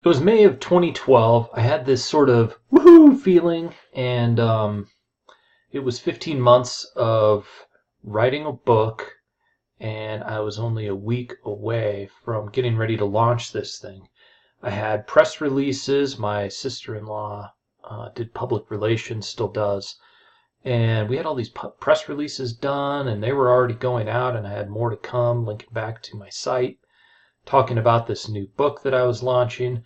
It was May of 2012. I had this sort of woohoo feeling, and it was 15 months of writing a book, and I was only a week away from getting ready to launch this thing. I had press releases. My sister-in-law did public relations, still does, and we had all these press releases done, and they were already going out, and I had more to come, linking back to my site, talking about this new book that I was launching.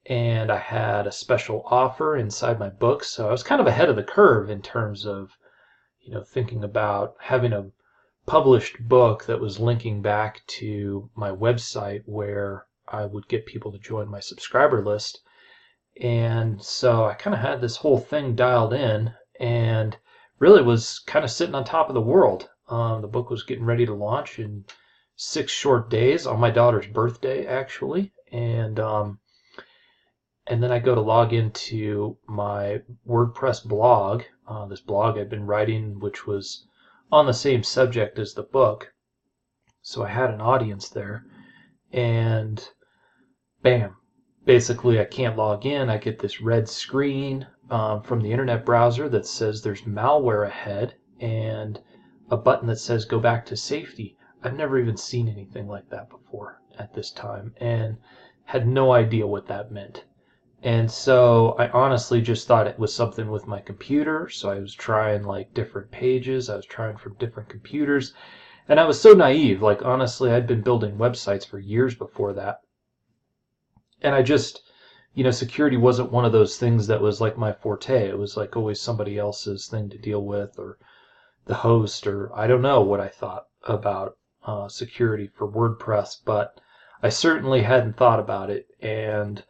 And I had a special offer inside my book, so I was kind of ahead of the curve in terms of, thinking about having a published book that was linking back to my website where I would get people to join my subscriber list. And so I kind of had this whole thing dialed in and really was kind of sitting on top of the world. The book was getting ready to launch in 6 short days on my daughter's birthday, actually. And then I go to log into my WordPress blog, this blog I'd been writing, which was on the same subject as the book. So I had an audience there, and bam, basically I can't log in. I get this red screen from the internet browser that says there's malware ahead and a button that says go back to safety. I've never even seen anything like that before at this time and had no idea what that meant. And so I honestly just thought it was something with my computer. So I was trying like different pages. I was trying from different computers. And I was so naive. Like, honestly, I'd been building websites for years before that. And I just, security wasn't one of those things that was like my forte. It was like always somebody else's thing to deal with, or the host, or I don't know what I thought about security for WordPress. But I certainly hadn't thought about it. And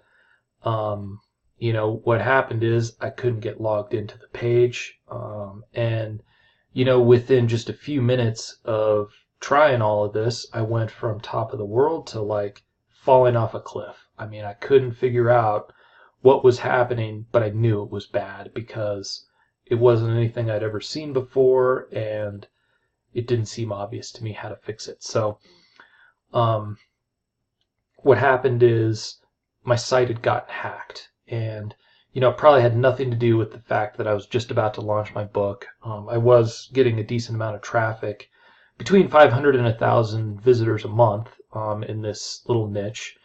what happened is I couldn't get logged into the page. And within just a few minutes of trying all of this, I went from top of the world to like falling off a cliff. I mean, I couldn't figure out what was happening, but I knew it was bad because it wasn't anything I'd ever seen before, and it didn't seem obvious to me how to fix it. So, what happened is my site had gotten hacked, and it probably had nothing to do with the fact that I was just about to launch my book. I was getting a decent amount of traffic, between 500 and 1,000 visitors a month in this little niche,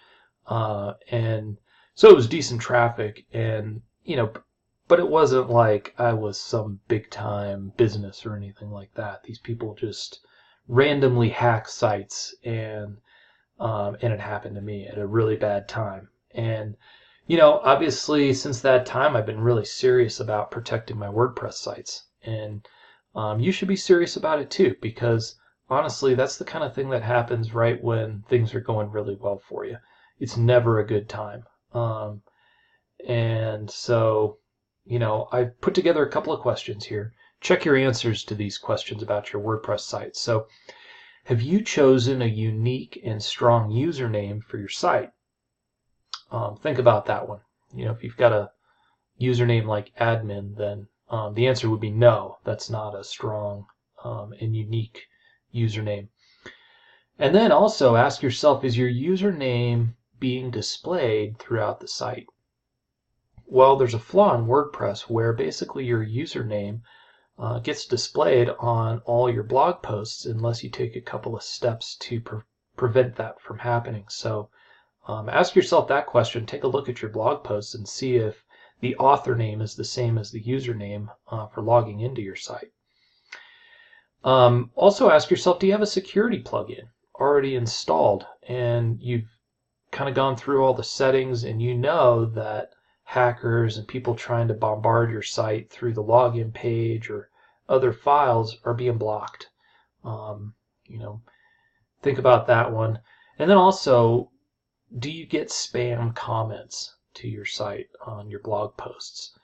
and so it was decent traffic, and but it wasn't like I was some big time business or anything like that. These people just randomly hack sites, and it happened to me at a really bad time. And, obviously since that time, I've been really serious about protecting my WordPress sites. And you should be serious about it too, because honestly, that's the kind of thing that happens right when things are going really well for you. It's never a good time. And so, I put together a couple of questions here. Check your answers to these questions about your WordPress site. So, have you chosen a unique and strong username for your site? Think about that one. If you've got a username like admin, then the answer would be no. That's not a strong and unique username. And then also ask yourself, is your username being displayed throughout the site? Well, there's a flaw in WordPress where basically your username gets displayed on all your blog posts unless you take a couple of steps to prevent that from happening. So ask yourself that question. Take a look at your blog posts and see if the author name is the same as the username for logging into your site. Also ask yourself, do you have a security plugin already installed, and you've kind of gone through all the settings, and you know that hackers and people trying to bombard your site through the login page or other files are being blocked. Think about that one. And then also, do you get spam comments to your site on your blog posts?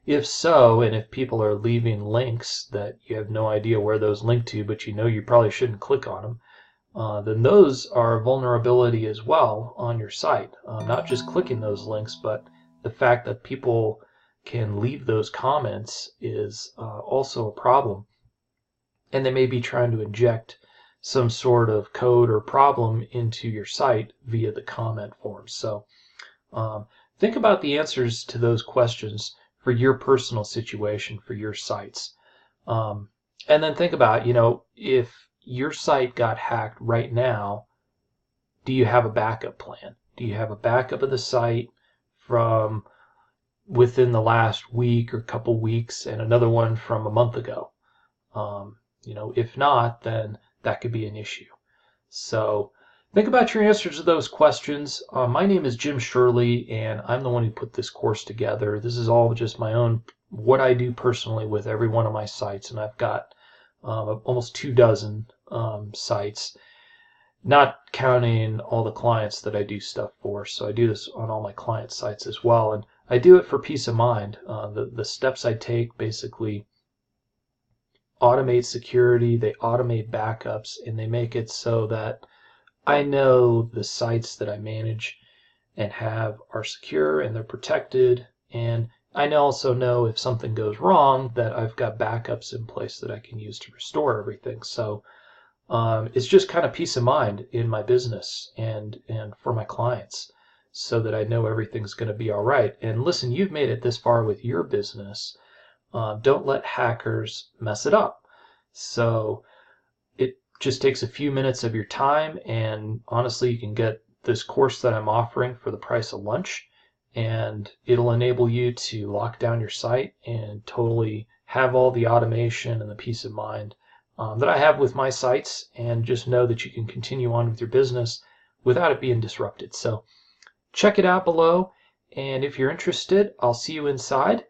If so, and if people are leaving links that you have no idea where those link to, but you probably shouldn't click on them, then those are a vulnerability as well on your site. Not just clicking those links, but the fact that people can leave those comments is also a problem. And they may be trying to inject some sort of code or problem into your site via the comment form. So Think about the answers to those questions for your personal situation, for your sites. And then think about, if your site got hacked right now, do you have a backup plan? Do you have a backup of the site from within the last week or couple weeks and another one from a month ago? If not, then that could be an issue. So think about your answers to those questions. My name is Jim Shirley, and I'm the one who put this course together. This is all just my own, what I do personally with every one of my sites, and I've got almost 24 sites, not counting all the clients that I do stuff for. So I do this on all my client sites as well, and I do it for peace of mind. The steps I take basically automate security, they automate backups, and they make it so that I know the sites that I manage and have are secure and they're protected, and I also know if something goes wrong that I've got backups in place that I can use to restore everything. So it's just kind of peace of mind in my business and for my clients, so that I know everything's going to be all right. And listen, you've made it this far with your business. Don't let hackers mess it up. So it just takes a few minutes of your time, and honestly, you can get this course that I'm offering for the price of lunch, and it'll enable you to lock down your site and totally have all the automation and the peace of mind that I have with my sites, and just know that you can continue on with your business without it being disrupted. So check it out below, and if you're interested, I'll see you inside.